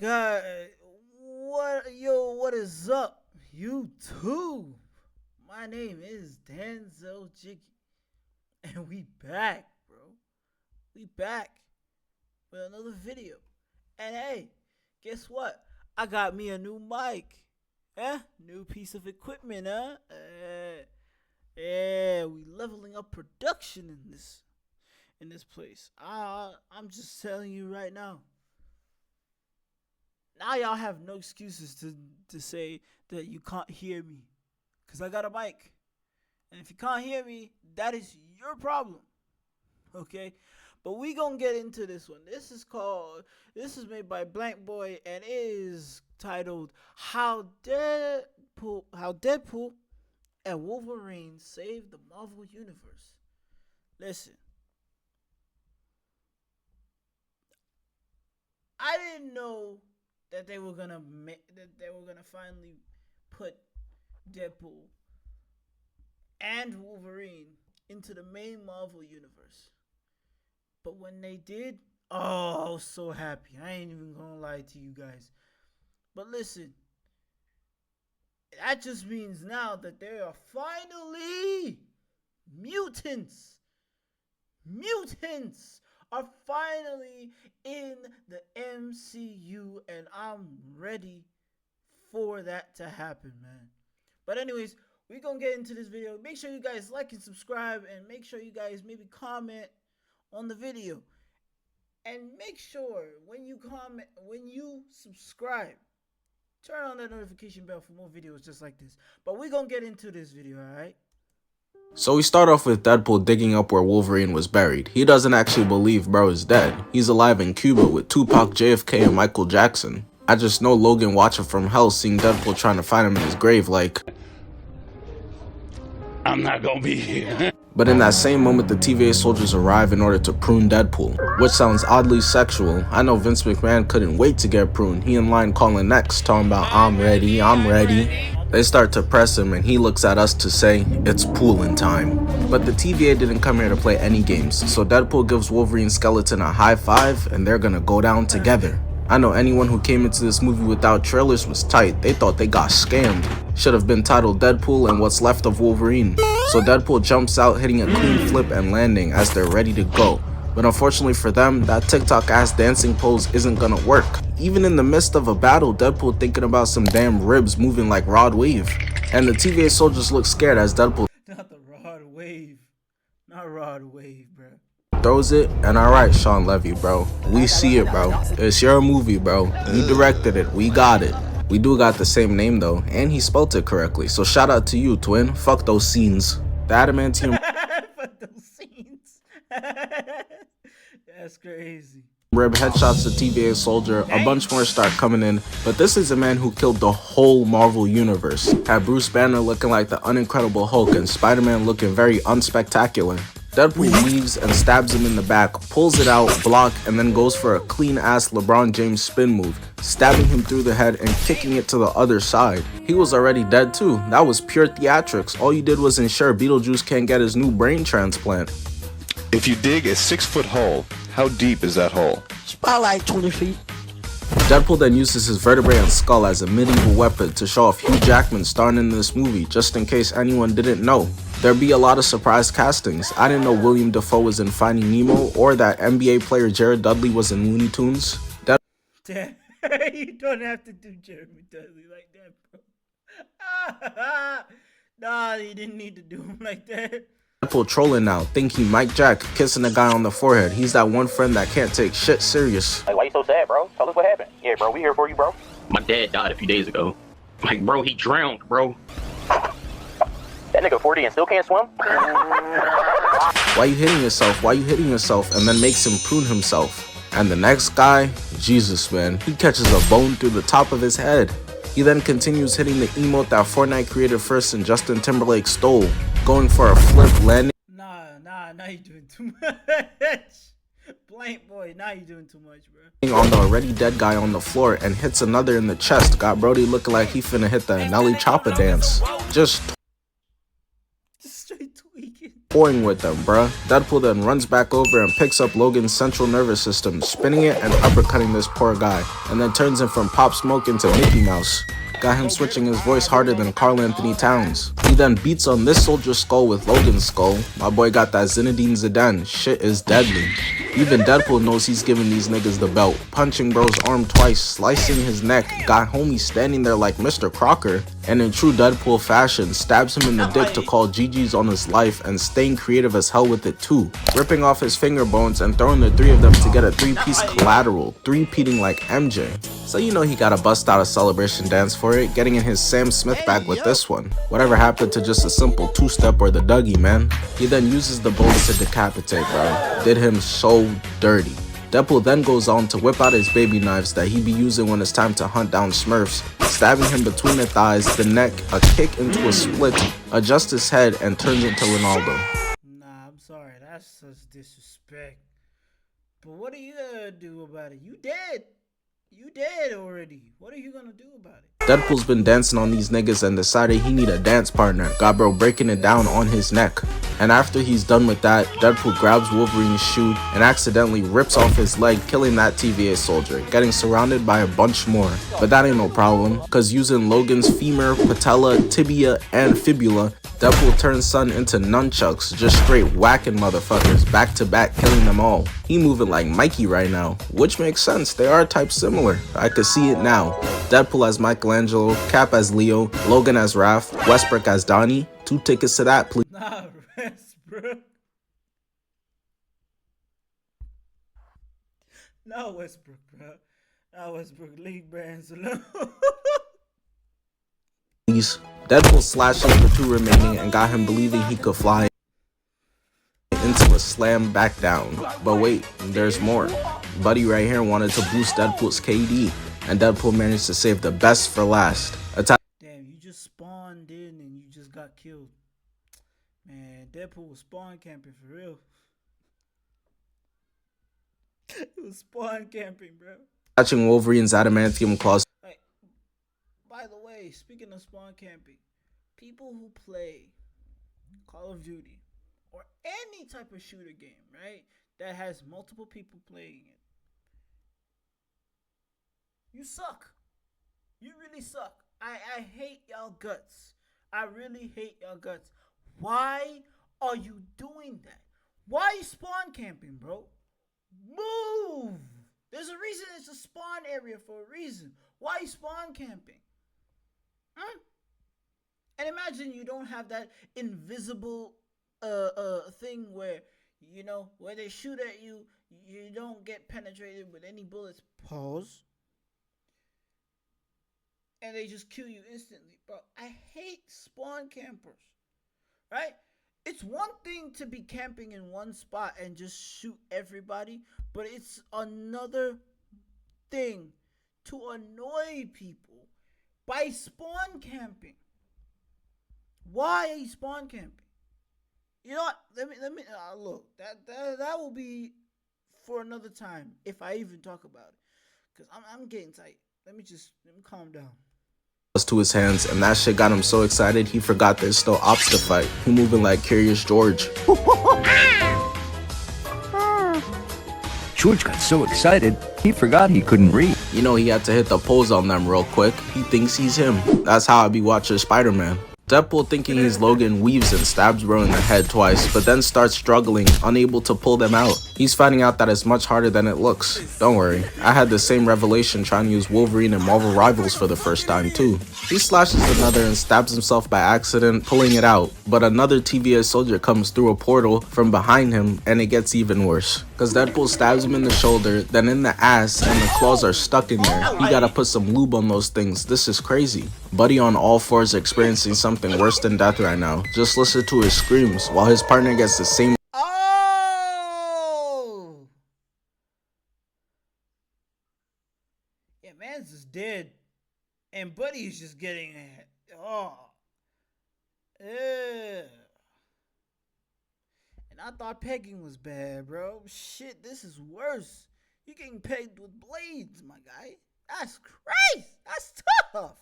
God, what is up, YouTube? My name is Jiggy, and we back, bro. We back with another video. And hey, guess what? I got me a new mic. New piece of equipment, yeah, we leveling up production in this place. I'm just telling you right now. Now y'all have no excuses to say that you can't hear me, cause I got a mic, and if you can't hear me, that is your problem. Okay, but we gonna get into this one. This is made by Blankboy, and it is titled How Deadpool and Wolverine Saved the Marvel Universe. Listen, I didn't know that they were gonna finally put Deadpool and Wolverine into the main Marvel universe. But when they did, oh, I was so happy. I ain't even gonna lie to you guys. But listen, that just means now that there are finally mutants are finally in the MCU, and I'm ready for that to happen, man. But anyways, we're gonna get into this video. Make sure you guys like and subscribe, and make sure you guys maybe comment on the video. And make sure when you subscribe, turn on that notification bell for more videos just like this. But we're gonna get into this video, alright? So we start off with Deadpool digging up where Wolverine was buried. He doesn't actually believe bro is dead. He's alive in Cuba with Tupac, JFK, and Michael Jackson. I just know Logan watching from hell seeing Deadpool trying to find him in his grave like, I'm not gonna be here. But in that same moment, the TVA soldiers arrive in order to prune Deadpool, which sounds oddly sexual. I know Vince McMahon couldn't wait to get pruned. He in line calling next, talking about, I'm ready, I'm ready. They start to press him, and he looks at us to say, it's pooling time. But the TVA didn't come here to play any games, so Deadpool gives Wolverine's skeleton a high five, and they're gonna go down together. I know anyone who came into this movie without trailers was tight. They thought they got scammed. Should have been titled Deadpool and What's Left of Wolverine. So Deadpool jumps out, hitting a clean flip and landing as they're ready to go. But unfortunately for them, that TikTok ass dancing pose isn't gonna work. Even in the midst of a battle, Deadpool thinking about some damn ribs moving like Rod Wave. And the TVA soldiers look scared as Deadpool Not the Rod Wave. Not Rod Wave, bro. throws it, and alright Sean Levy, bro. We see it, bro. It's your movie, bro. You directed it. We got it. We do got the same name though, and he spelt it correctly. So shout out to you, twin. Fuck those scenes. The adamantium Fuck those scenes. That's crazy. rib headshots to TVA soldier. A bunch more start coming in, but this is a man who killed the whole Marvel universe. Had Bruce Banner looking like the unincredible Hulk and Spider-Man looking very unspectacular. Deadpool weaves and stabs him in the back, pulls it out, block, and then goes for a clean-ass LeBron James spin move, stabbing him through the head and kicking it to the other side. He was already dead too. That was pure theatrics. All you did was ensure Beetlejuice can't get his new brain transplant. If you dig a 6-foot hole, how deep is that hole? It's about like 20 feet. Deadpool then uses his vertebrae and skull as a medieval weapon to show off Hugh Jackman starring in this movie, just in case anyone didn't know. There'd be a lot of surprise castings. I didn't know William Dafoe was in Finding Nemo, or that NBA player Jared Dudley was in Looney Tunes. Damn. You don't have to do Jeremy Dudley like that, bro. Nah, you didn't need to do him like that. Deadpool trolling now, think he Mike Jack, kissing a guy on the forehead. He's that one friend that can't take shit serious. Like, why you so sad, bro? Tell us what happened. Yeah, bro, we here for you, bro. My dad died a few days ago. Like, bro, he drowned, bro. That nigga 40 and still can't swim? Why you hitting yourself? Why you hitting yourself? And then makes him prune himself. And the next guy, Jesus man, he catches a bone through the top of his head. He then continues hitting the emote that Fortnite created first and Justin Timberlake stole, going for a flip landing. Now you're doing too much. Blankboy, now you're doing too much, bro. On the already dead guy on the floor and hits another in the chest. Got Brody looking like he finna hit the Nelly Choppa dance. Just straight tweaking. toying with them, bruh. Deadpool then runs back over and picks up Logan's central nervous system, spinning it and uppercutting this poor guy, and then turns him from Pop Smoke into Mickey Mouse. Got him switching his voice harder than Karl Anthony Towns. He then beats on this soldier's skull with Logan's skull. My boy got that Zinedine Zidane. Shit is deadly. Even Deadpool knows he's giving these niggas the belt. Punching bro's arm twice, slicing his neck, got homie standing there like Mr. Crocker, and in true Deadpool fashion, stabs him in the dick to call GG's on his life and staying creative as hell with it too. Ripping off his finger bones and throwing the three of them to get a three-piece collateral, three-peating like MJ. So you know he gotta bust out a celebration dance for it, getting in his Sam Smith bag with this one. Whatever happened to just a simple two-step or the Dougie, man? He then uses the bones to decapitate, bro. Did him so dirty. Deadpool then goes on to whip out his baby knives that he be using when it's time to hunt down Smurfs, stabbing him between the thighs, the neck, a kick into a split, adjusts his head, and turns into Ronaldo. Nah, I'm sorry. That's such disrespect. But what are you gonna do about it? You dead. You dead already. What are you gonna do about it? Deadpool's been dancing on these niggas and decided he need a dance partner. Got bro breaking it down on his neck. And after he's done with that, Deadpool grabs Wolverine's shoe and accidentally rips off his leg, killing that TVA soldier, getting surrounded by a bunch more. But that ain't no problem, cause using Logan's femur, patella, tibia, and fibula, Deadpool turns son into nunchucks, just straight whacking motherfuckers back to back, killing them all. He moving like Mikey right now, which makes sense, they are type similar. I could see it now. Deadpool as Michelangelo, Cap as Leo, Logan as Raph, Westbrook as Donnie. 2 tickets to that, please. Nah, Westbrook. No Westbrook, bro. No Westbrook. League brands alone. Deadpool slashes the 2 remaining and got him believing he could fly into a slam back down. But wait, there's more. Buddy right here wanted to boost Deadpool's KD, and Deadpool managed to save the best for last. Damn, you just spawned in and you just got killed. Man, Deadpool was spawn camping for real. It was spawn camping, bro. Attaching Wolverine's adamantium claws. Like, by the way, speaking of spawn camping, people who play Call of Duty or any type of shooter game, right, that has multiple people playing it, you suck. You really suck. I hate y'all guts. I really hate y'all guts. Why are you doing that? Why are you spawn camping, bro? Move! There's a reason it's a spawn area for a reason. Why are you spawn camping? Huh? And imagine you don't have that invisible thing where, you know, where they shoot at you, you don't get penetrated with any bullets. Pause. And they just kill you instantly, bro. I hate spawn campers, right? It's one thing to be camping in one spot and just shoot everybody, but it's another thing to annoy people by spawn camping. Why are you spawn camping? You know what? Let me look. That will be for another time if I even talk about it, cause I'm getting tight. Let me calm down. To his hands, and that shit got him so excited he forgot there's still ops to fight. He moving like Curious George. George got so excited, he forgot he couldn't read. You know he had to hit the pose on them real quick. He thinks he's him. That's how I be watching Spider-Man. Deadpool, thinking he's Logan, weaves and stabs bro in the head twice, but then starts struggling, unable to pull them out. He's finding out that it's much harder than it looks. Don't worry, I had the same revelation trying to use Wolverine in Marvel Rivals for the first time too. He slashes another and stabs himself by accident, pulling it out, but another TVA soldier comes through a portal from behind him, and it gets even worse. Cause Deadpool stabs him in the shoulder, then in the ass, and the claws are stuck in there. He gotta put some lube on those things. This is crazy. Buddy on all fours experiencing something worse than death right now. Just listen to his screams while his partner gets the same. Oh! Yeah, man's just dead. And Buddy is just getting it. Oh. Ugh. And I thought pegging was bad, bro. Shit, this is worse. You're getting pegged with blades, my guy. That's crazy. That's tough.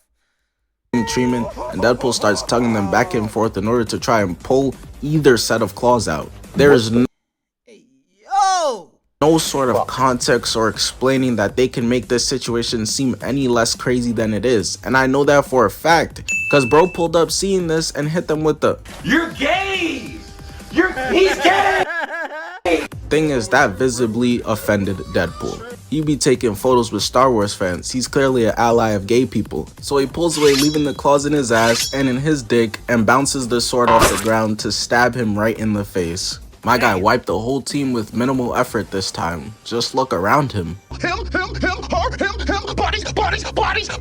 treatment, and Deadpool starts tugging them back and forth in order to try and pull either set of claws out. There is Hey, yo! no sort of context or explaining that they can make this situation seem any less crazy than it is, and I know that for a fact, cause bro pulled up seeing this and hit them with the "You're gay! He's gay!" thing is that visibly offended Deadpool. He be taking photos with Star Wars fans, he's clearly an ally of gay people, so he pulls away leaving the claws in his ass and in his dick and bounces the sword off the ground to stab him right in the face. My guy wiped the whole team with minimal effort this time. Just look around him.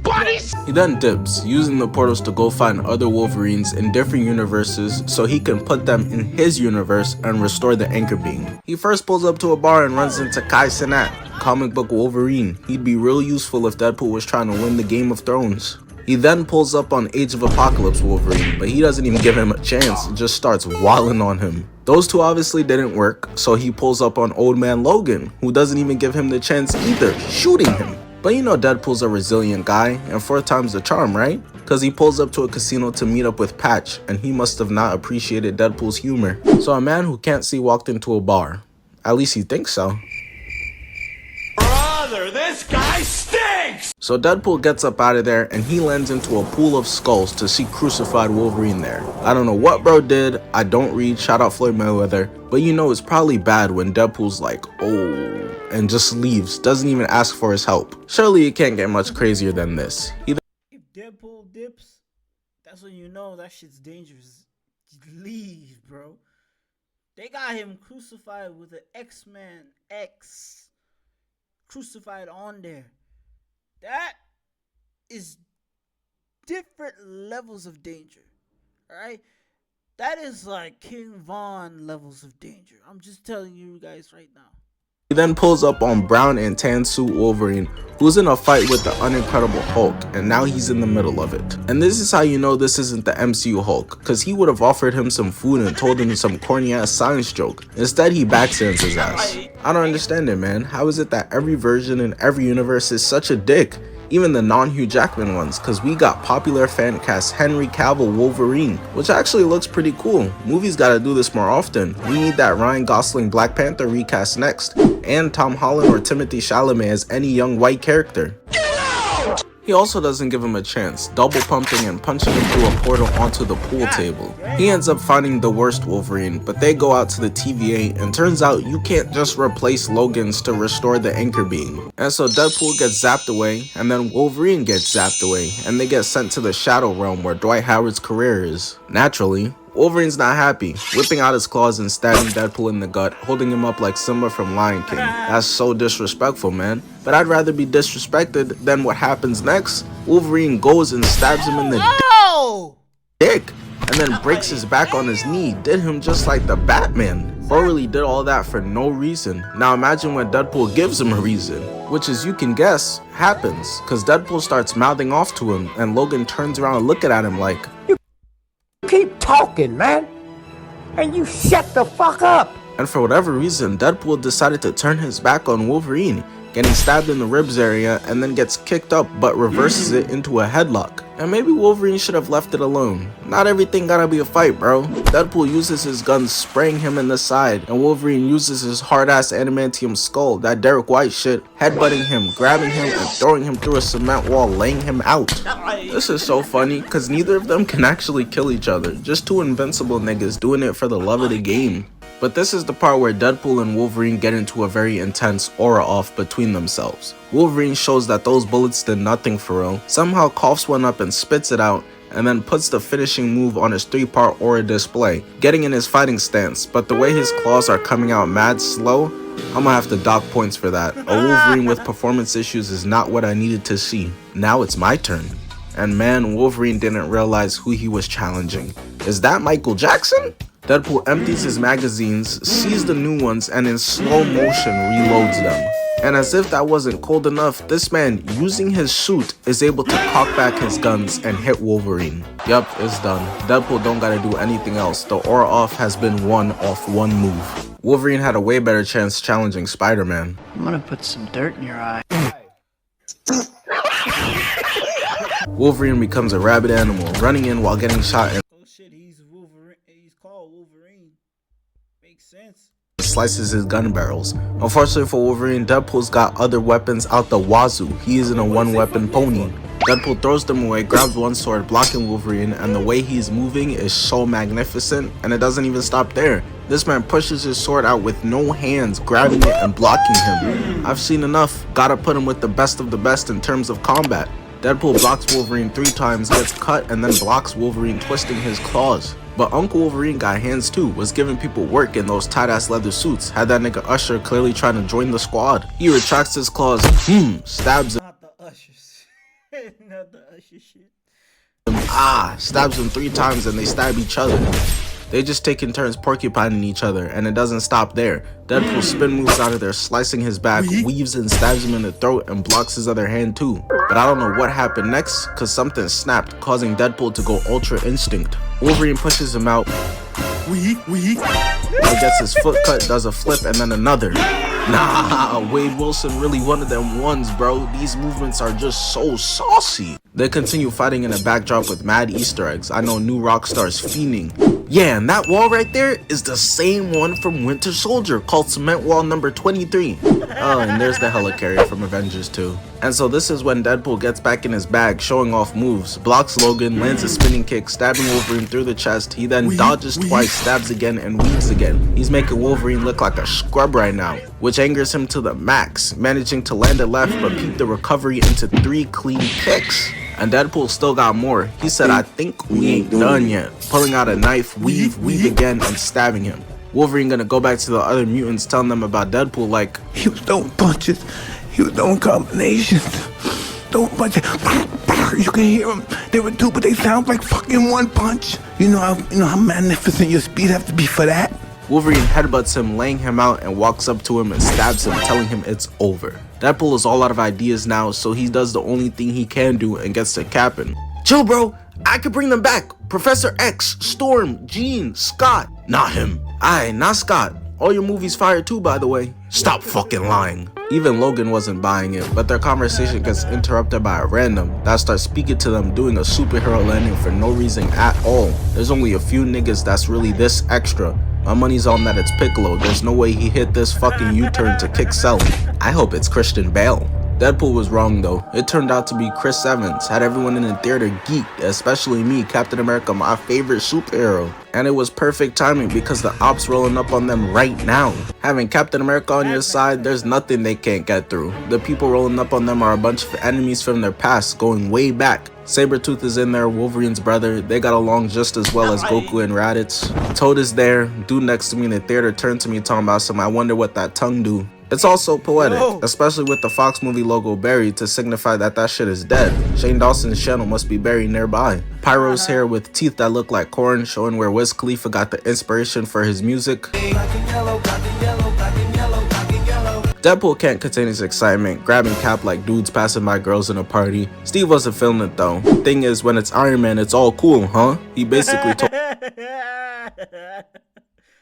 Bodies! He then dips, using the portals to go find other Wolverines in different universes so he can put them in his universe and restore the anchor being. He first pulls up to a bar and runs into Kai Cenat, comic book Wolverine. He'd be real useful if Deadpool was trying to win the Game of Thrones. He then pulls up on Age of Apocalypse Wolverine, but he doesn't even give him a chance, just starts wilding on him. Those two obviously didn't work, so he pulls up on Old Man Logan, who doesn't even give him the chance either, shooting him. But you know Deadpool's a resilient guy, and 4 times the charm, right? Cause he pulls up to a casino to meet up with Patch, and he must have not appreciated Deadpool's humor. So a man who can't see walked into a bar. At least he thinks so. Brother, this guy stinks! So Deadpool gets up out of there and he lands into a pool of skulls to see crucified Wolverine there. I don't know what bro did, I don't read, shout out Floyd Mayweather, but you know it's probably bad when Deadpool's like, oh, and just leaves, doesn't even ask for his help. Surely it can't get much crazier than this. If Deadpool dips, that's when you know that shit's dangerous. Leave, bro. They got him crucified with an X-Man X crucified on there. That is different levels of danger. Alright? That is like King Von levels of danger. I'm just telling you guys right now. He then pulls up on brown and tan suit Wolverine, who's in a fight with the unincredible Hulk, and now he's in the middle of it. And this is how you know this isn't the MCU Hulk, cause he would have offered him some food and told him some corny ass science joke. Instead he backstands his ass. I don't understand it, man. How is it that every version in every universe is such a dick? Even the non-Hugh Jackman ones, cause we got popular fan cast Henry Cavill Wolverine, which actually looks pretty cool. Movies gotta do this more often. We need that Ryan Gosling Black Panther recast next, and Tom Holland or Timothy Chalamet as any young white character. He also doesn't give him a chance, double pumping and punching him through a portal onto the pool table. He ends up finding the worst Wolverine, but they go out to the TVA and turns out you can't just replace Logan's to restore the anchor being. And so Deadpool gets zapped away, and then Wolverine gets zapped away, and they get sent to the Shadow Realm where Dwight Howard's career is. Naturally, Wolverine's not happy, whipping out his claws and stabbing Deadpool in the gut, holding him up like Simba from Lion King. That's so disrespectful, man. But I'd rather be disrespected than what happens next. Wolverine goes and stabs him in the dick, and then breaks his back on his knee. Did him just like the Batman. Bro really did all that for no reason. Now imagine when Deadpool gives him a reason, which as you can guess, happens. Cause Deadpool starts mouthing off to him, and Logan turns around looking at him like, keep talking, man, and you shut the fuck up. And for whatever reason, Deadpool decided to turn his back on Wolverine, getting stabbed in the ribs area and then gets kicked up but reverses it into a headlock. And maybe Wolverine should have left it alone. Not everything gotta be a fight, bro. Deadpool uses his gun spraying him in the side, and Wolverine uses his hard-ass adamantium skull, that Derek White shit, headbutting him, grabbing him, and throwing him through a cement wall, laying him out. This is so funny, cause neither of them can actually kill each other. Just two invincible niggas doing it for the love of the game. But this is the part where Deadpool and Wolverine get into a very intense aura off between themselves. Wolverine shows that those bullets did nothing for real, somehow coughs one up and spits it out, and then puts the finishing move on his 3-part aura display, getting in his fighting stance, but the way his claws are coming out mad slow, I'ma have to dock points for that. A Wolverine with performance issues is not what I needed to see. Now it's my turn. And man, Wolverine didn't realize who he was challenging. Is that Michael Jackson? Deadpool empties his magazines, sees the new ones, and in slow motion reloads them. And as if that wasn't cold enough, this man, using his suit, is able to cock back his guns and hit Wolverine. Yup, it's done. Deadpool don't gotta do anything else. The aura off has been won off one move. Wolverine had a way better chance challenging Spider-Man. I'm gonna put some dirt in your eye. Wolverine becomes a rabid animal, running in while getting shot and Oh shit, he's Wolverine. He's called Wolverine. Makes sense. slices his gun barrels. Unfortunately for Wolverine, Deadpool's got other weapons out the wazoo. He isn't a one-weapon pony. Deadpool throws them away, grabs one sword, blocking Wolverine, and the way he's moving is so magnificent, and it doesn't even stop there. This man pushes his sword out with no hands, grabbing it and blocking him. I've seen enough. Gotta put him with the best of the best in terms of combat. Deadpool blocks Wolverine 3 times, gets cut, and then blocks Wolverine, twisting his claws. But Uncle Wolverine got hands too, was giving people work in those tight-ass leather suits, had that nigga Usher clearly trying to join the squad. He retracts his claws, stabs him, Not the Ushers. Not the Usher shit. stabs him 3 times and they stab each other. They just taking turns porcupining each other, and it doesn't stop there. Deadpool spin moves out of there, slicing his back, weaves and stabs him in the throat and blocks his other hand too. But I don't know what happened next, cause something snapped, causing Deadpool to go Ultra Instinct. Wolverine pushes him out. He gets his foot cut, does a flip, and then another. Nah, Wade Wilson really one of them ones, bro. These movements are just so saucy. They continue fighting in a backdrop with mad Easter eggs. I know new rock stars fiending. Yeah, and that wall right there is the same one from Winter Soldier, called Cement Wall number 23. Oh, and there's the helicarrier from Avengers 2. And so this is when Deadpool gets back in his bag, showing off moves, blocks Logan, lands a spinning kick, stabbing Wolverine through the chest. He then dodges twice, stabs again, and weaves again. He's making Wolverine look like a scrub right now, which angers him to the max, managing to land a left but peep the recovery into 3 clean kicks. And Deadpool still got more. He said, I think we ain't done yet. Pulling out a knife, weave again, and stabbing him. Wolverine gonna go back to the other mutants, telling them about Deadpool like, He was throwing punches. He was throwing combinations. Throwing punches. You can hear them. They were 2, but they sound like fucking 1 punch. You know how magnificent your speed have to be for that? Wolverine headbutts him, laying him out, and walks up to him and stabs him, telling him it's over. Deadpool is all out of ideas now, so he does the only thing he can do and gets to capping. Chill, bro. I could bring them back. Professor X, Storm, Jean, Scott. Not him. Aye, not Scott. All your movies fire too, by the way. Stop fucking lying. Even Logan wasn't buying it, but their conversation gets interrupted by a random that starts speaking to them, doing a superhero landing for no reason at all. There's only a few niggas that's really this extra. My money's on that it's Piccolo. There's no way he hit this fucking U-turn to kick Sally. I hope it's Christian Bale. Deadpool was wrong though. It turned out to be Chris Evans. Had everyone in the theater geeked, especially me, Captain America, my favorite superhero. And it was perfect timing because the ops rolling up on them right now. Having Captain America on your side, there's nothing they can't get through. The people rolling up on them are a bunch of enemies from their past, going way back. Sabretooth is in there, Wolverine's brother. They got along just as well as Goku and Raditz. Toad is there. Dude next to me in the theater turned to me talking about some I wonder what that tongue do. It's also poetic, especially with the Fox movie logo buried to signify that that shit is dead. Shane Dawson's channel must be buried nearby. Pyro's hair with teeth that look like corn, showing where Wiz Khalifa got the inspiration for his music. Deadpool can't contain his excitement, grabbing Cap like dudes passing by girls in a party. Steve wasn't feeling it though. Thing is, when it's Iron Man, it's all cool, huh? He basically told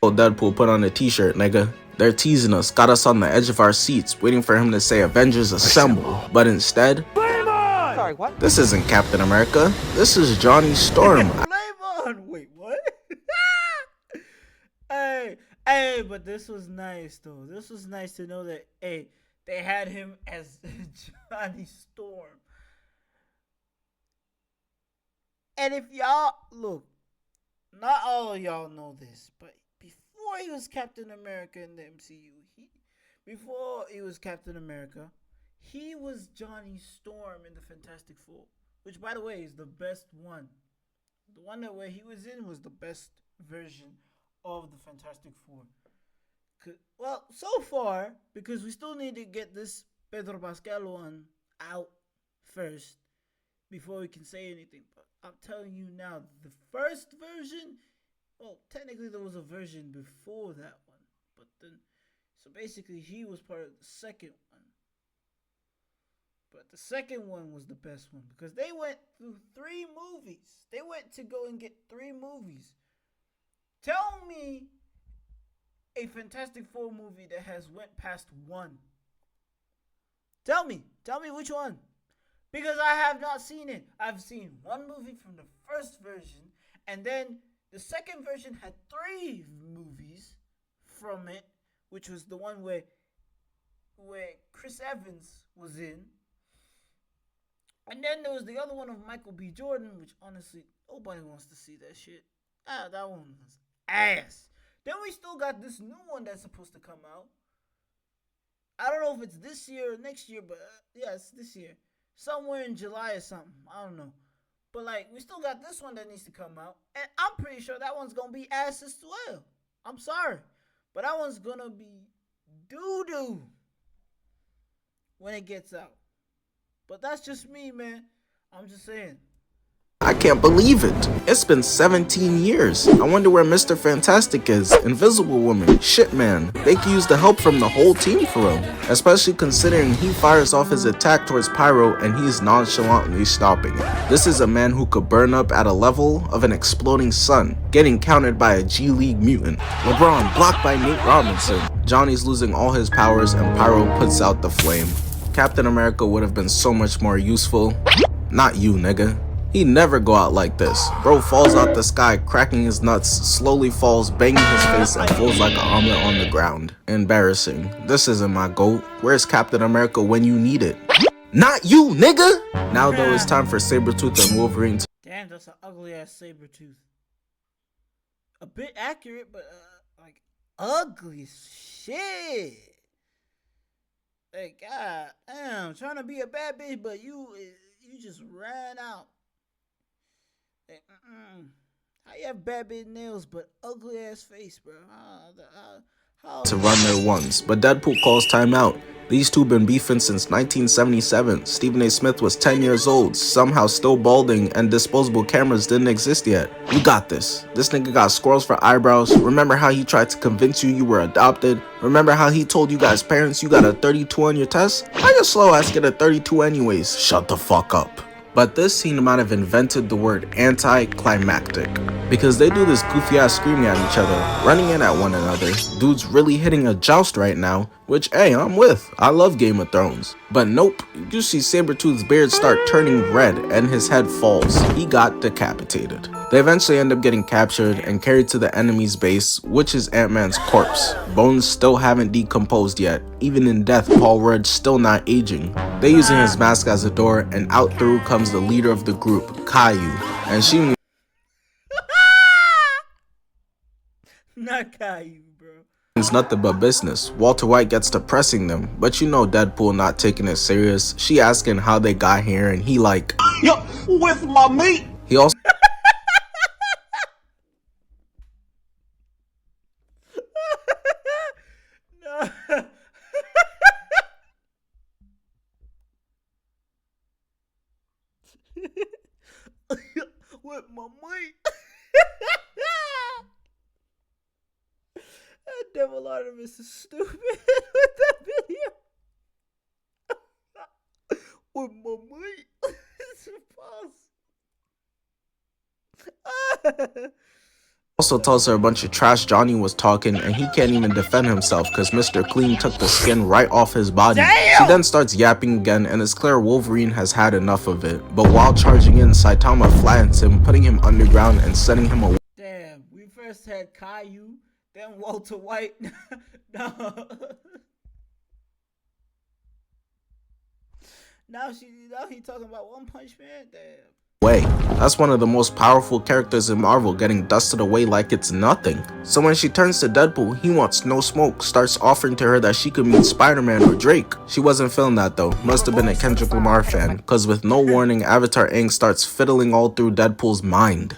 Deadpool, put on a t-shirt, nigga. They're teasing us, got us on the edge of our seats, waiting for him to say Avengers Assemble. But instead, Sorry, what? this isn't Captain America. This is Johnny Storm. Wait, what? Hey, but this was nice though. This was nice to know that they had him as Johnny Storm. And if y'all look, not all of y'all know this, but before he was Captain America in the MCU, he was Johnny Storm in the Fantastic Four, which by the way is the best one. The one that where he was in was the best version of the Fantastic Four. Well, so far, because we still need to get this Pedro Pascal one out first before we can say anything. But I'm telling you now, the first version, well, technically there was a version before that one, but then, so basically he was part of the second one. But the second one was the best one because they went through 3 movies. They went to go and get 3 movies. Tell me a Fantastic Four movie that has went past 1. Tell me which one. Because I have not seen it. I've seen one movie from the first version, and then the second version had 3 movies from it, which was the one where Chris Evans was in. And then there was the other one of Michael B. Jordan, which honestly, nobody wants to see that shit. That one was ass. Then we still got this new one that's supposed to come out. I don't know if it's this year or next year, but yeah, it's this year. Somewhere in July or something. I don't know. But like, we still got this one that needs to come out. And I'm pretty sure that one's gonna be ass as well. I'm sorry. But that one's gonna be doo-doo when it gets out. But that's just me, man. I'm just saying. I can't believe it. It's been 17 years. I wonder where Mr. Fantastic is, Invisible Woman, Shit Man. They could use the help from the whole team for real. Especially considering he fires off his attack towards Pyro and he's nonchalantly stopping it. This is a man who could burn up at a level of an exploding sun, getting countered by a G League mutant. LeBron blocked by Nate Robinson. Johnny's losing all his powers and Pyro puts out the flame. Captain America would have been so much more useful. Not you, nigga. He never go out like this. Bro falls out the sky, cracking his nuts, slowly falls, banging his face, and falls like an omelet on the ground. Embarrassing. This isn't my GOAT. Where's Captain America when you need it? Not you, nigga! Now though, it's time for Sabretooth and Wolverine to— Damn, that's an ugly ass Sabretooth. A bit accurate, but like ugly as shit. Like, god damn, trying to be a bad bitch, but you just ran out. Like, how you have bad bitch nails but ugly ass face, bro? How to run their ones, but Deadpool calls timeout. These two been beefing since 1977. Stephen A. Smith was 10 years old, somehow still balding, and disposable cameras didn't exist yet. You got this. This nigga got squirrels for eyebrows. Remember how he tried to convince you were adopted? Remember how he told you guys' parents you got a 32 on your test? How your slow ass get a 32 anyways? Shut the fuck up. But this scene might have invented the word anticlimactic, because they do this goofy ass screaming at each other, running in at one another. Dude's really hitting a joust right now, which hey, I'm with. I love Game of Thrones. But nope, you see Sabretooth's beard start turning red and his head falls. He got decapitated. They eventually end up getting captured and carried to the enemy's base, which is Ant-Man's corpse. Bones still haven't decomposed yet. Even in death, Paul Rudd's still not aging. They using his mask as a door, and out through comes the leader of the group, Caillou. And she not Caillou, bro. It's nothing but business. Walter White gets to pressing them, but you know Deadpool not taking it serious. She asking how they got here, and he like, Yo, with my meat. he also No. With my meat. That devil Artemis is stupid with that video. With my meat. It's false. also tells her a bunch of trash Johnny was talking, and he can't even defend himself because Mr. Clean took the skin right off his body. Damn! She then starts yapping again, and it's clear Wolverine has had enough of it. But while charging in, Saitama flattens him, putting him underground and sending him away. Damn, we first had Caillou, then Walter White. No. Now he talking about One Punch Man. Damn. That's one of the most powerful characters in Marvel getting dusted away like it's nothing. So when she turns to Deadpool, he wants no smoke, starts offering to her that she could meet Spider-Man or Drake. She wasn't feeling that though, must have been a Kendrick Lamar fan, cause with no warning, Avatar Aang starts fiddling all through Deadpool's mind.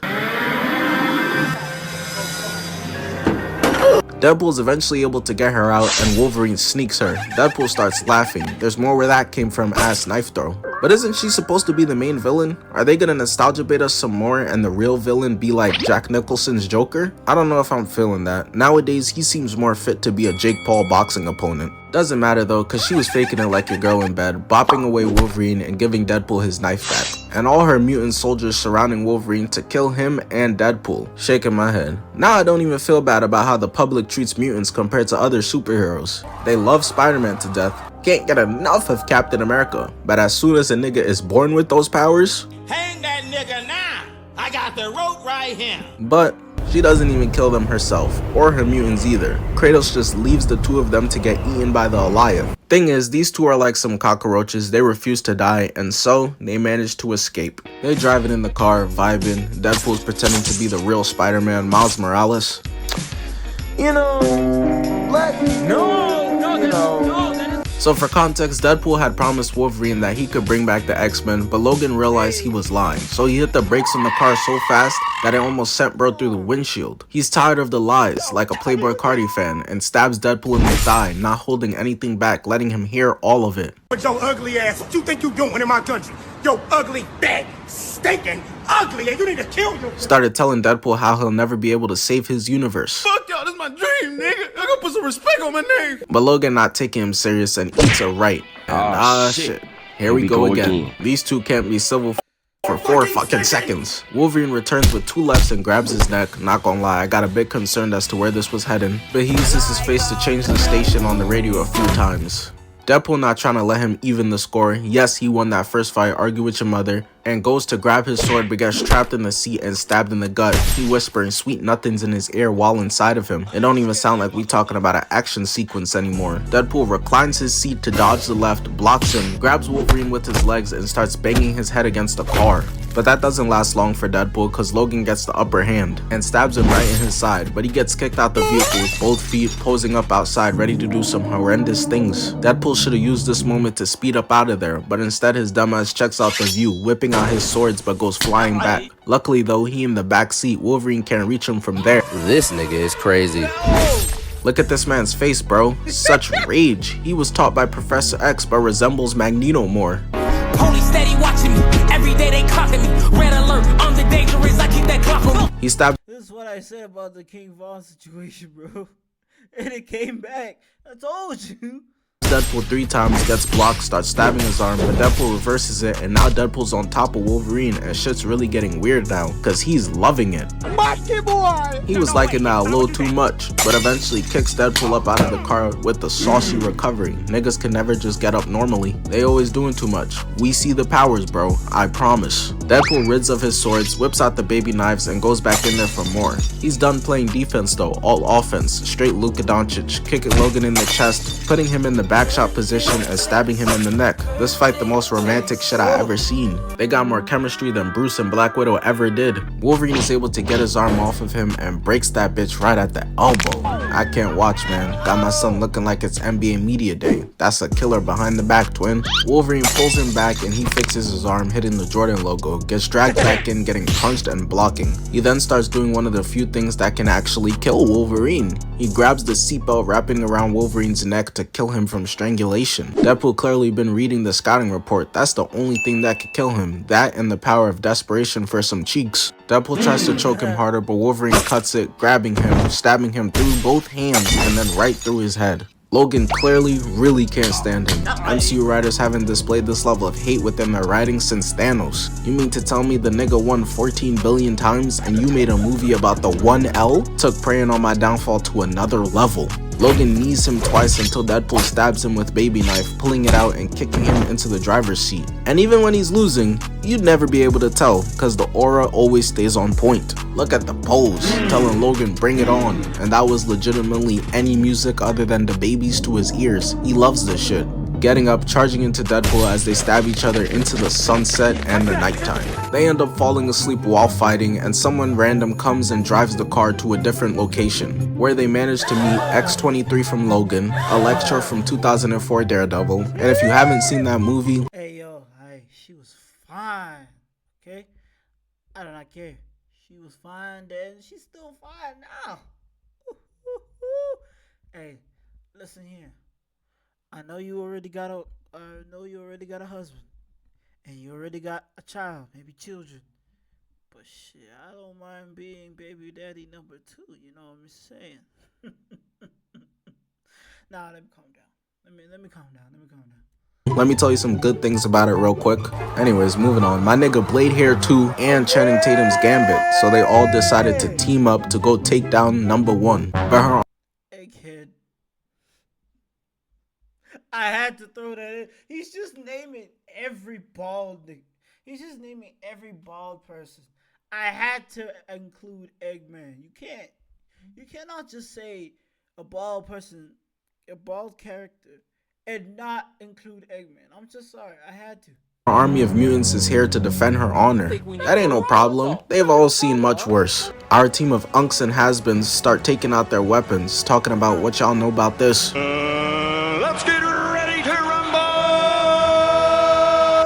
Deadpool's eventually able to get her out and Wolverine sneaks her. Deadpool starts laughing. There's more where that came from, ass knife throw. But isn't she supposed to be the main villain? Are they gonna nostalgia bait us some more and the real villain be like Jack Nicholson's Joker? I don't know if I'm feeling that. Nowadays, he seems more fit to be a Jake Paul boxing opponent. Doesn't matter though, cause she was faking it like your girl in bed, bopping away Wolverine and giving Deadpool his knife back. And all her mutant soldiers surrounding Wolverine to kill him and Deadpool. Shaking my head. Now I don't even feel bad about how the public treats mutants compared to other superheroes. They love Spider-Man to death, Can't get enough of Captain America, but as soon as a nigga is born with those powers, Hang that nigga now. I got the rope right here. but she doesn't even kill them herself, or her mutants either. Kratos just leaves the two of them to get eaten by the Alliance. Thing is, these two are like some cockroaches, they refuse to die, and so they manage to escape. They driving in the car, vibing, Deadpool's pretending to be the real Spider-Man, Miles Morales. You know, So for context, Deadpool had promised Wolverine that he could bring back the X-Men, but Logan realized he was lying, so he hit the brakes on the car so fast that it almost sent bro through the windshield. He's tired of the lies, like a Playboy Cardi fan, and stabs Deadpool in the thigh, not holding anything back, letting him hear all of it. But your ugly ass, what you think you doing in my country? Yo ugly, bad, stinking, ugly, and you need to kill you. Started telling Deadpool how he'll never be able to save his universe. Fuck y'all, this is my dream, nigga. I gotta put some respect on my name. But Logan not taking him serious and eats a right. And shit. Here we go again. These two can't be civil for 4 fucking seconds. Wolverine returns with 2 lefts and grabs his neck. Not gonna lie, I got a bit concerned as to where this was heading, but he uses his face to change the station on the radio a few times. Deadpool not trying to let him even the score. Yes, he won that first fight, argue with your mother, and goes to grab his sword but gets trapped in the seat and stabbed in the gut. He whispering sweet nothings in his ear while inside of him. It don't even sound like we talking about an action sequence anymore. Deadpool reclines his seat to dodge the left, blocks him, grabs Wolverine with his legs and starts banging his head against the car. But that doesn't last long for Deadpool because Logan gets the upper hand and stabs him right in his side, but he gets kicked out the vehicle with both feet posing up outside ready to do some horrendous things. Deadpool should have used this moment to speed up out of there, but instead his dumbass checks out the view, whipping out his swords but goes flying back. Luckily though, he in the back seat, Wolverine can't reach him from there. This nigga is crazy. Look at this man's face, bro. Such rage. He was taught by Professor X but resembles Magneto more. Police steady watching me. Every day they clocking me. Red alert, I'm the dangerous. I keep that clock on me. He stabbed. This is what I said about the King Von situation, bro. And it came back. I told you. Deadpool 3 times, gets blocked, starts stabbing his arm, but Deadpool reverses it, and now Deadpool's on top of Wolverine, and shit's really getting weird now, cause he's loving it. He was liking that a little too much, but eventually kicks Deadpool up out of the car with the saucy recovery. Niggas can never just get up normally. They always doing too much. We see the powers, bro, I promise. Deadpool rids of his swords, whips out the baby knives, and goes back in there for more. He's done playing defense though, all offense, straight Luka Doncic, kicking Logan in the chest, putting him in the back shot position and stabbing him in the neck. This fight the most romantic shit I ever seen. They got more chemistry than Bruce and Black Widow ever did. Wolverine is able to get his arm off of him and breaks that bitch right at the elbow. I can't watch, man. Got my son looking like it's NBA Media Day. That's a killer behind the back, twin. Wolverine pulls him back and he fixes his arm, hitting the Jordan logo, gets dragged back in, getting punched and blocking. He then starts doing one of the few things that can actually kill Wolverine. He grabs the seatbelt wrapping around Wolverine's neck to kill him from strangulation. Deadpool clearly been reading the scouting report. That's the only thing that could kill him. That and the power of desperation for some cheeks. Deadpool tries to choke him harder, but Wolverine cuts it, grabbing him, stabbing him through both hands and then right through his head. Logan clearly really can't stand him. MCU writers haven't displayed this level of hate within their writing since Thanos. You mean to tell me the nigga won 14 billion times and you made a movie about the 1L? Took preying on my downfall to another level. Logan knees him twice until Deadpool stabs him with baby knife, pulling it out and kicking him into the driver's seat. And even when he's losing, you'd never be able to tell, cause the aura always stays on point. Look at the pose, telling Logan bring it on, and that was legitimately any music other than the babies to his ears. He loves this shit. Getting up, charging into Deadpool as they stab each other into the sunset and the nighttime. They end up falling asleep while fighting, and someone random comes and drives the car to a different location, where they manage to meet X-23 from Logan, Elektra from 2004 Daredevil, and if you haven't seen that movie, Hey, yo, hey, she was fine, okay? I do not care. She was fine then, she's still fine now. Hey, listen here. I know you already got a husband, and you already got a child, maybe children. But shit, I don't mind being baby daddy number 2. You know what I'm saying? Nah, let me calm down. Let me calm down. let me tell you some good things about it real quick. Anyways, moving on. My nigga Blade Hair 2 and Channing Tatum's Gambit, so they all decided to team up to go take down number 1. But her Hey kid, I had to throw that in. He's just naming every bald nigga. He's just naming every bald person. I had to include Eggman. You cannot just say a bald person, a bald character, and not include Eggman. I'm just sorry. I had to. Our army of mutants is here to defend her honor. That ain't no problem. They've all seen much worse. Our team of unks and has-beens start taking out their weapons, talking about what y'all know about this. Let's get ready to rumble!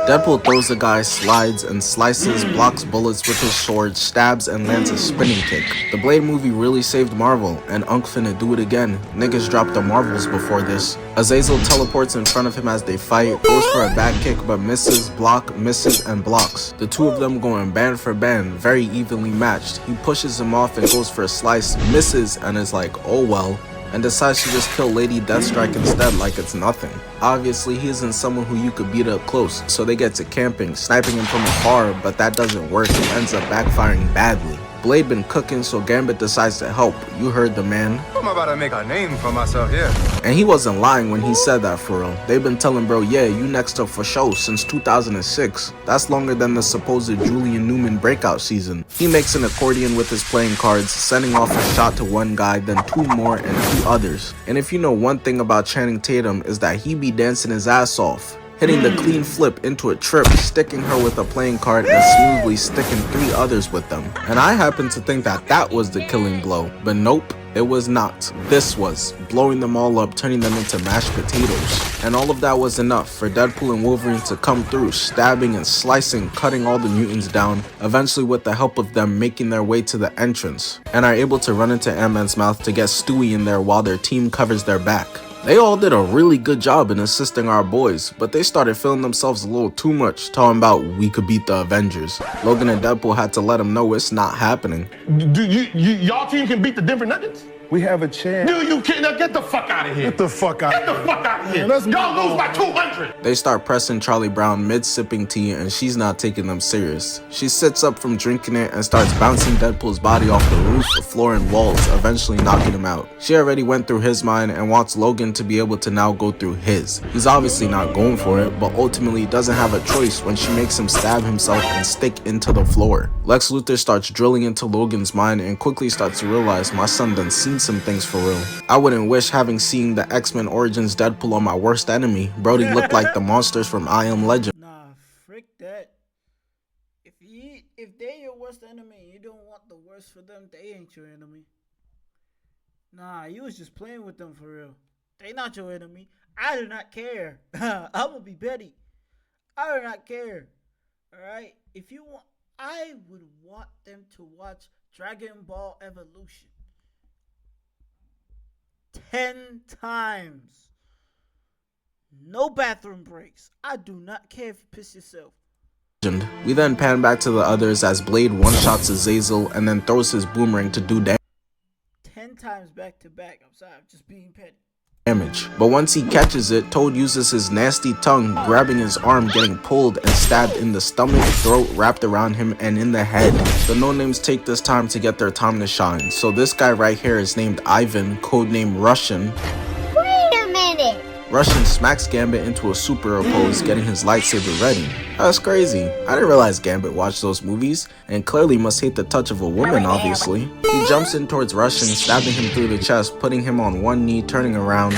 Deadpool throws the guy, slides and slices, blocks bullets with his sword, stabs and lands a spinning kick. The Blade movie really saved Marvel, and Unk finna do it again. Niggas dropped the Marvels before this. Azazel teleports in front of him as they fight, goes for a back kick but misses, misses, and blocks. The two of them going band for band, very evenly matched. He pushes him off and goes for a slice, misses, and is like, oh well, and decides to just kill Lady Deathstrike instead like it's nothing. Obviously, he isn't someone who you could beat up close, so they get to camping, sniping him from afar, but that doesn't work and ends up backfiring badly. Blade been cooking, so Gambit decides to help. You heard the man. I'm about to make a name for myself here. And he wasn't lying when he said that, for real. They've been telling bro, yeah, you next up for show since 2006. That's longer than the supposed Julian Newman breakout season. He makes an accordion with his playing cards, sending off a shot to one guy, then two more and two others. And if you know one thing about Channing Tatum is that he be dancing his ass off, hitting the clean flip into a trip, sticking her with a playing card, and smoothly sticking three others with them. And I happen to think that that was the killing blow, but nope, it was not. This was, blowing them all up, turning them into mashed potatoes. And all of that was enough for Deadpool and Wolverine to come through, stabbing and slicing, cutting all the mutants down, eventually with the help of them making their way to the entrance, and are able to run into Ant-Man's mouth to get Stewie in there while their team covers their back. They all did a really good job in assisting our boys, but they started feeling themselves a little too much, talking about we could beat the Avengers. Logan and Deadpool had to let them know it's not happening. Y'all team can beat the Denver Nuggets? We have a chance. No, you can't. Now get the fuck out of here. Get the fuck out. Get the fuck out of here. Y'all lose by 200. They start pressing Charlie Brown mid-sipping tea, and she's not taking them serious. She sits up from drinking it and starts bouncing Deadpool's body off the roof, the floor, and walls, eventually knocking him out. She already went through his mind and wants Logan to be able to now go through his. He's obviously not going for it, but ultimately doesn't have a choice when she makes him stab himself and stick into the floor. Lex Luthor starts drilling into Logan's mind and quickly starts to realize my son done seen some things for real. I wouldn't wish having seen the X-Men Origins Deadpool on my worst enemy. Brody looked like the monsters from I Am Legend. Nah, frick that. If they your worst enemy, you don't want the worst for them, they ain't your enemy. Nah, you was just playing with them for real. They not your enemy. I do not care. I'm gonna be petty. I do not care. Alright? If you want, I would want them to watch Dragon Ball Evolution 10 times. No bathroom breaks. I do not care if you piss yourself. We then pan back to the others as Blade one-shots Azazel and then throws his boomerang to do 10 times back to back. I'm sorry, I'm just being petty. Damage. But once he catches it, Toad uses his nasty tongue, grabbing his arm, getting pulled and stabbed in the stomach, throat, wrapped around him, and in the head. The no-names take this time to get their time to shine. So this guy right here is named Ivan, codename Russian. Wait a minute! Russian smacks Gambit into a super pose, getting his lightsaber ready. That's crazy. I didn't realize Gambit watched those movies, and clearly must hate the touch of a woman, obviously. He jumps in towards Russian, stabbing him through the chest, putting him on one knee, turning around.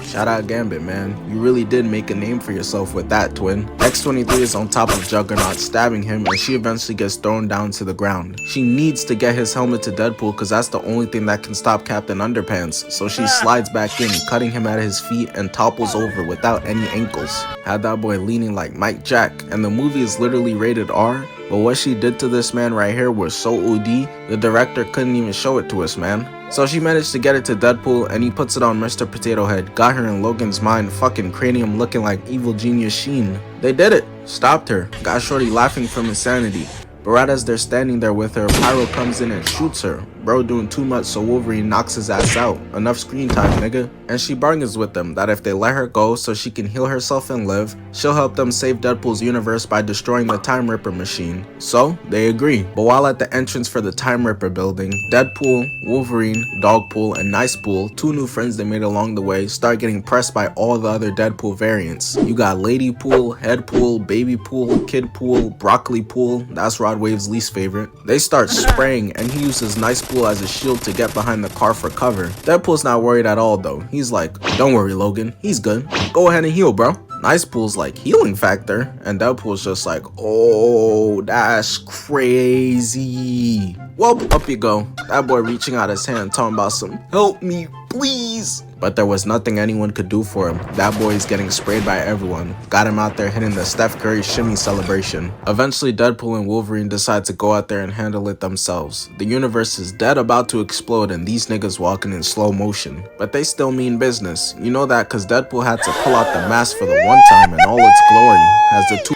Shout out Gambit, man. You really did make a name for yourself with that, twin. X-23 is on top of Juggernaut, stabbing him, and she eventually gets thrown down to the ground. She needs to get his helmet to Deadpool because that's the only thing that can stop Captain Underpants, so she slides back in, cutting him at his feet and topples over without any ankles. Had that boy leaning like Mike Jack, and the movie is literally rated R, but what she did to this man right here was so OD, the director couldn't even show it to us, man. So she managed to get it to Deadpool, and he puts it on Mr. Potato Head, got her in Logan's mind, fucking cranium looking like evil genius Sheen. They did it, stopped her, got Shorty laughing from insanity. But right as they're standing there with her, Pyro comes in and shoots her. Bro doing too much, so Wolverine knocks his ass out. Enough screen time, nigga. And she bargains with them that if they let her go so she can heal herself and live, She'll help them save Deadpool's universe by destroying the Time Ripper machine. So, they agree. But while at the entrance for the Time Ripper building, Deadpool, Wolverine, Dogpool, and Nicepool, 2 new friends they made along the way, start getting pressed by all the other Deadpool variants. You got Ladypool, Headpool, Babypool, Kidpool, Broccolipool, that's Rod Wave's least favorite. They start spraying, and he uses Nicepool as a shield to get behind the car for cover. Deadpool's not worried at all though. He's like, don't worry Logan, he's good. Go ahead and heal, bro. Nicepool's like, healing factor, and Deadpool's just like, oh, that's crazy. Well, up you go. That boy reaching out his hand talking about some, help me, please. But there was nothing anyone could do for him. That boy is getting sprayed by everyone. Got him out there hitting the Steph Curry shimmy celebration. Eventually, Deadpool and Wolverine decide to go out there and handle it themselves. The universe is dead about to explode and these niggas walking in slow motion. But they still mean business. You know that cause Deadpool had to pull out the mask for the one time in all its glory as the two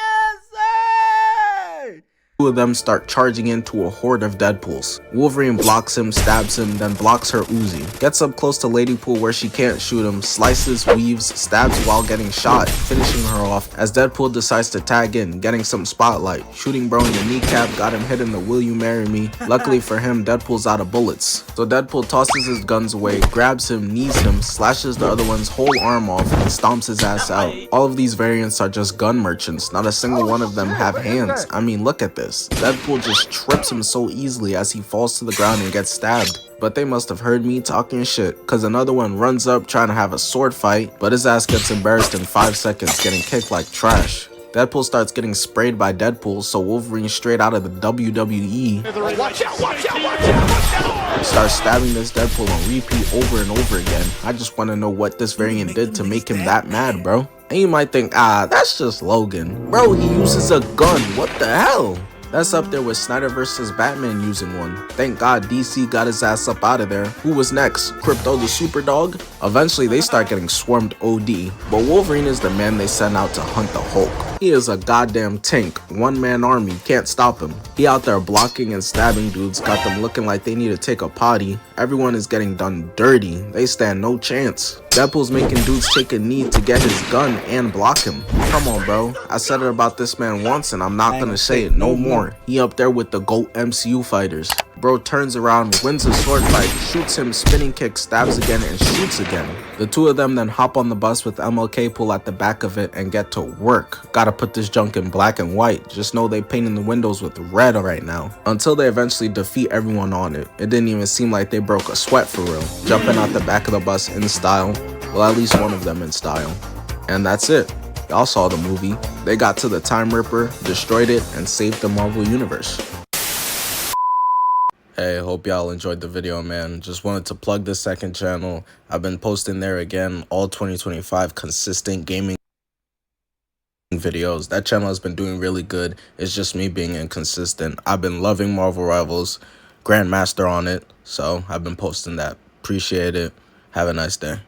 of them start charging into a horde of Deadpools. Wolverine blocks him, stabs him, then blocks her Uzi. Gets up close to Ladypool where she can't shoot him, slices, weaves, stabs while getting shot, finishing her off as Deadpool decides to tag in, getting some spotlight. Shooting bro in the kneecap, got him hit in the will you marry me. Luckily for him, Deadpool's out of bullets. So Deadpool tosses his guns away, grabs him, knees him, slashes the other one's whole arm off, and stomps his ass out. All of these variants are just gun merchants, not a single one of them have hands. I mean, look at this. Deadpool just trips him so easily as he falls to the ground and gets stabbed. But they must have heard me talking shit, cause another one runs up trying to have a sword fight, but his ass gets embarrassed in 5 seconds, getting kicked like trash. Deadpool starts getting sprayed by Deadpool, so Wolverine straight out of the WWE starts stabbing this Deadpool on repeat over and over again. I just want to know what this variant did to make him that mad, bro. And you might think, that's just Logan. Bro, he uses a gun, what the hell? That's up there with Snyder vs. Batman using one. Thank God DC got his ass up out of there. Who was next? Crypto the Super Dog? Eventually they start getting swarmed OD, but Wolverine is the man they send out to hunt the Hulk. He is a goddamn tank, one-man army, can't stop him. He out there blocking and stabbing dudes, got them looking like they need to take a potty. Everyone is getting done dirty, they stand no chance. Deadpool's making dudes take a knee to get his gun and block him. Come on bro, I said it about this man once and I'm not gonna say it no more. He up there with the GOAT MCU fighters. Bro turns around, wins a sword fight, shoots him, spinning kick, stabs again, and shoots again. The two of them then hop on the bus with MLK Pool at the back of it and get to work. Gotta put this junk in black and white. Just know they painting the windows with red right now. Until they eventually defeat everyone on it. It didn't even seem like they broke a sweat for real. Jumping out the back of the bus in style. Well, at least one of them in style. And that's it. Y'all saw the movie. They got to the Time Ripper, destroyed it, and saved the Marvel Universe. Hey, hope y'all enjoyed the video, man. Just wanted to plug the second channel. I've been posting there again all 2025 consistent gaming videos. That channel has been doing really good. It's just me being inconsistent. I've been loving Marvel Rivals, Grandmaster on it, so I've been posting that. Appreciate it. Have a nice day.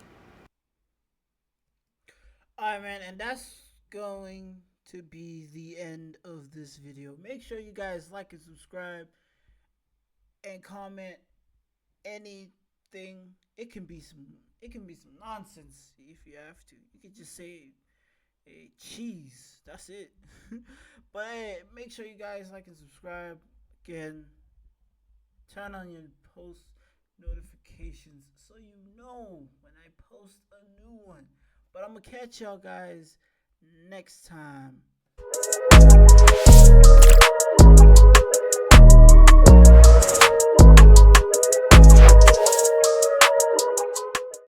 Alright man, and that's going to be the end of this video. Make sure you guys like and subscribe and comment anything. It can be some nonsense if you have to. You can just say hey, cheese. That's it. But hey, make sure you guys like and subscribe. Again, turn on your post notifications so you know when I post a new one. But I'm gonna catch y'all guys next time.